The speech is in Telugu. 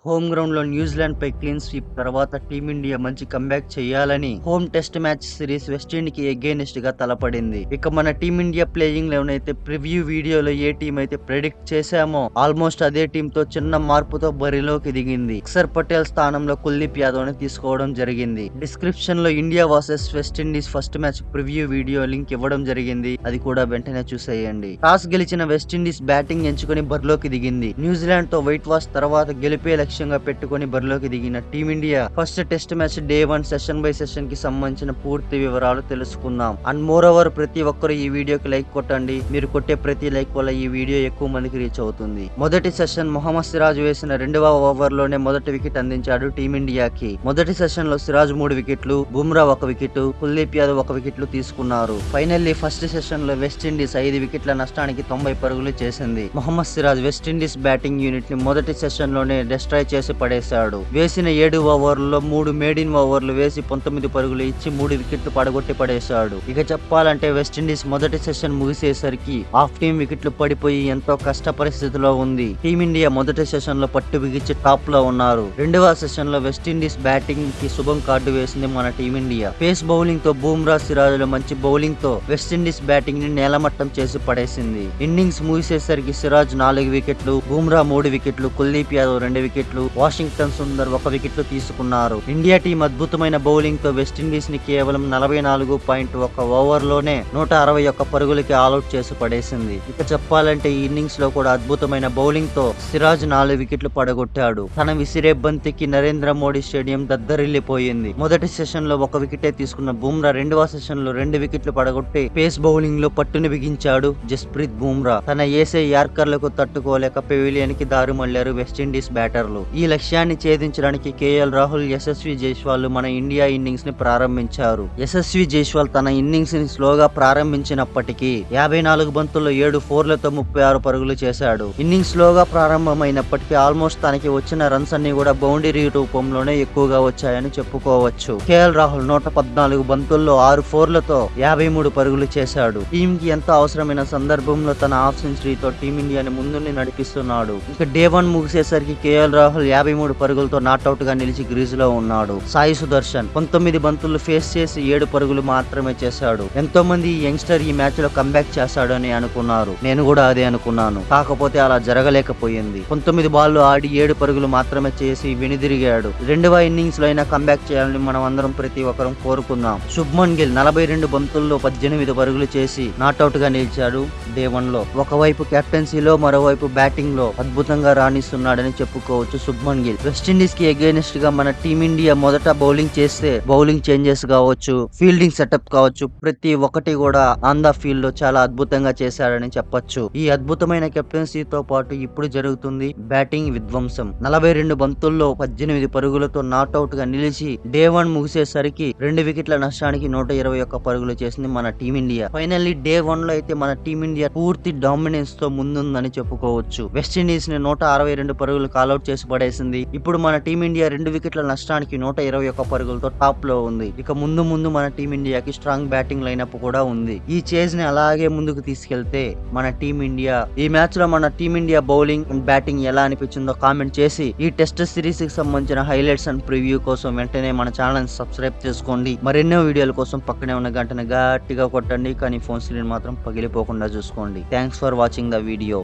హోమ్ గ్రౌండ్ లో న్యూజిలాండ్ పై క్లీన్ స్వీప్ తర్వాత టీమిండియా మంచి కంబ్యాక్ చేయాలని home test match series West Indies కి అగైనెస్ట్ గా తలపడింది. ఇక మన టీమిండియా ప్లేయింగ్ లెవెన్ అయితే ప్రివ్యూ వీడియోలో ఏ టీం అయితే ప్రెడిక్ట్ చేశామో ఆల్మోస్ట్ అదే టీం తో చిన్న మార్పుతో బరిలోకి దిగింది. అక్షర్ పటేల్ స్థానంలో కుల్దీప్ యాదవ్ ని తీసుకోవడం జరిగింది. డిస్క్రిప్షన్ లో India versus West Indies first match preview video link ఇవ్వడం జరిగింది. అది కూడా వెంటనే చూసేయండి. టాస్ గెలిచిన వెస్టిండీస్ బ్యాటింగ్ ఎంచుకుని బరిలోకి దిగింది. న్యూజిలాండ్ తో వైట్ వాష్ తర్వాత గెలిపే లక్ష్యంగా పెట్టుకుని బరిలోకి దిగిన team India first test match day 1 session by session కి సంబంధించిన పూర్తి వివరాలు తెలుసుకుందాం. అండ్ మోర్ ఓవర్ ప్రతి ఒక్కరు ఈ వీడియోకి లైక్ కొట్టండి. మీరు కొట్టే ప్రతి లైక్ వల్ల ఈ వీడియో ఎక్కువ మందికి రీచ్ అవుతుంది. మొదటి సెషన్ మొహమ్మద్ సిరాజ్ వేసిన 2వ ఓవర్ లోనే మొదటి వికెట్ అందించాడు టీమిండియాకి. మొదటి సెషన్ లో సిరాజ్ 3 వికెట్లు, బుమ్రా 1 వికెట్, కుల్దీప్ యాదవ్ 1 వికెట్లు తీసుకున్నారు. ఫైనల్లీ ఫస్ట్ సెషన్ లో వెస్టిండీస్ 5 వికెట్ల నష్టానికి 90 పరుగులు చేసింది. Mohammed Siraj West Indies batting unit ని మొదటి సెషన్ లోనే డిస్ట్రాయ్ చేసి పడేశాడు. వేసిన 7 ఓవర్లలో 3 మేడిన్ ఓవర్లు వేసి 19 పరుగులు ఇచ్చి 3 వికెట్లు పడగొట్టి పడేశాడు. ఇక చెప్పాలంటే వెస్టిండీస్ మొదటి సెషన్ ముగిసేసరికి హాఫ్ టీం వికెట్లు పడిపోయి ఎంతో కష్ట పరిస్థితిలో ఉంది. టీమిండియా మొదటి సెషన్ లో పట్టు బిగించి టాప్ లో ఉన్నారు. రెండవ సెషన్ లో వెస్టిండీస్ బ్యాటింగ్ కి శుభం కార్డు వేసింది మన టీమిండియా. పేస్ బౌలింగ్ తో బుమ్రా, సిరాజ్ లో మంచి బౌలింగ్ తో వెస్టిండీస్ బ్యాటింగ్ ని నేలమట్టం చేసి పడేసింది. ఇన్నింగ్స్ ముగిసేసరికి సిరాజ్ 4 వికెట్లు, బుమ్రా 3 వికెట్లు, కుల్దీప్ యాదవ్ 2 వికెట్లు, వాషింగ్టన్ సుందర్ 1 వికెట్లు తీసుకున్నారు. ఇండియా టీం అద్భుతమైన బౌలింగ్ తో వెస్టిండీస్ ని కేవలం 44.1 ఓవర్ లోనే 161 పరుగులకి ఆల్అౌట్ చేసి పడేసింది. ఇక చెప్పాలంటే ఈ ఇన్నింగ్స్ లో కూడా అద్భుతమైన బౌలింగ్ తో సిరాజ్ 4 వికెట్లు పడగొట్టాడు. తన విసిరే బంతికి నరేంద్ర మోడీ స్టేడియం దద్దరిల్లిపోయింది. మొదటి సెషన్ లో 1 వికెటే తీసుకున్న బుమ్రా రెండవ సెషన్ లో 2 వికెట్లు పడగొట్టి పేస్ బౌలింగ్ లో పట్టుని బిగించాడు జస్ప్రీత్ బుమ్రా. తన ఏసే యార్కర్లకు తట్టుకోలేక పెవిలియన్ కి దారి మళ్లారు వెస్టిండీస్ బ్యాటర్లు. ఈ లక్ష్యాన్ని ఛేదించడానికి కేఎల్ రాహుల్, యశస్వి జైస్వాల్ మన ఇండియా ఇన్నింగ్స్ ని ప్రారంభించారు. యశస్వి జైస్వాల్ తన ఇన్నింగ్స్ ని స్లోగా ప్రారంభించినప్పటికీ 54 బంతుల్లో 7 ఫోర్లతో 36 పరుగులు చేశాడు. ఇన్నింగ్స్ స్లోగా ప్రారంభమైనప్పటికీ ఆల్మోస్ట్ తనకి వచ్చిన రన్స్ అన్ని కూడా బౌండరీ రూపంలోనే ఎక్కువగా వచ్చాయని చెప్పుకోవచ్చు. కేఎల్ రాహుల్ 114 బంతుల్లో 6 ఫోర్లతో 53 పరుగులు చేశాడు. టీం కి ఎంతో అవసరమైన సందర్భంలో తన హాఫ్ సెంచరీతో టీమిండియాని ముందుని నడిపిస్తున్నాడు. ఇక డే 1 ముగిసేసరికి కేఎల్ రాహుల్ 53 పరుగులతో నాట్అవుట్ గా నిలిచి గ్రీజ్ లో ఉన్నాడు. సాయి సుదర్శన్ 19 బంతులు ఫేస్ చేసి 7 పరుగులు మాత్రమే చేశాడు. ఎంతో మంది యంగ్స్టర్ ఈ మ్యాచ్ లో కంబ్యాక్ చేశాడు అని అనుకున్నారు. నేను కూడా అదే అనుకున్నాను. కాకపోతే అలా జరగలేకపోయింది. 19 బాల్లు ఆడి 7 పరుగులు మాత్రమే చేసి వెనుదిరిగాడు. రెండవ ఇన్నింగ్స్ లో అయినా కంబ్యాక్ చేయాలని మనం అందరం ప్రతి ఒక్కరం కోరుకుందాం. శుభ్మన్ గిల్ 42 బంతుల్లో 18 పరుగులు చేసి నాట్అవుట్ గా నిలిచాడు డే 1 లో. ఒకవైపు కెప్టెన్సీలో మరోవైపు బ్యాటింగ్ లో అద్భుతంగా రాణిస్తున్నాడని చెప్పుకోవచ్చు శుభ్మన్ గిల్. వెస్టిండీస్ కి అగైనెస్ట్ గా మన టీమిండియా మొదట బౌలింగ్ చేస్తే బౌలింగ్ చేంజెస్ కావచ్చు, ఫీల్డింగ్ సెటప్ కావచ్చు, ప్రతి ఒక్కటి కూడా ఆన్ ద ఫీల్డ్ లో చాలా అద్భుతంగా చేశాడని చెప్పొచ్చు. ఈ అద్భుతమైన కెప్టెన్సీతో పాటు ఇప్పుడు జరుగుతుంది బ్యాటింగ్ విధ్వంసం. 42 బంతుల్లో 18 పరుగులతో నాట్అవుట్ గా నిలిచి డే 1 ముగిసేసరికి 2 వికెట్ల నష్టానికి 121 పరుగులు చేసింది మన టీమిండియా. ఫైనల్లీ డే 1 లో అయితే మన టీమిండియా పూర్తి డామినెన్స్ తో ముందుందని చెప్పుకోవచ్చు. వెస్టిండీస్ ని 162 పరుగులు కాల్అౌట్ చేసి పడేసింది. ఇప్పుడు మన టీమిండియా 2 వికెట్ల నష్టానికి 121 పరుగులతో టాప్ లో ఉంది. ఇక ముందు మన టీమిండియాకి స్ట్రాంగ్ బ్యాటింగ్ లైనప్ కూడా ఉంది. ఈ చేజ్ ని అలాగే ముందుకు తీసుకెళ్తే మన టీమిండియా ఈ మ్యాచ్ లో మన టీమిండియా బౌలింగ్ అండ్ బ్యాటింగ్ ఎలా అనిపించిందో కామెంట్ చేసి ఈ టెస్ట్ సిరీస్ కి సంబంధించిన హైలైట్స్ అండ్ ప్రివ్యూ కోసం వెంటనే మన ఛానల్ సబ్స్క్రైబ్ చేసుకోండి. మరెన్నో వీడియోల కోసం పక్కనే ఉన్న గంటను గట్టిగా కొట్టండి. కానీ ఫోన్ స్క్రీన్ మాత్రం పగిలిపోకుండా చూసుకోండి. Thanks for watching the video.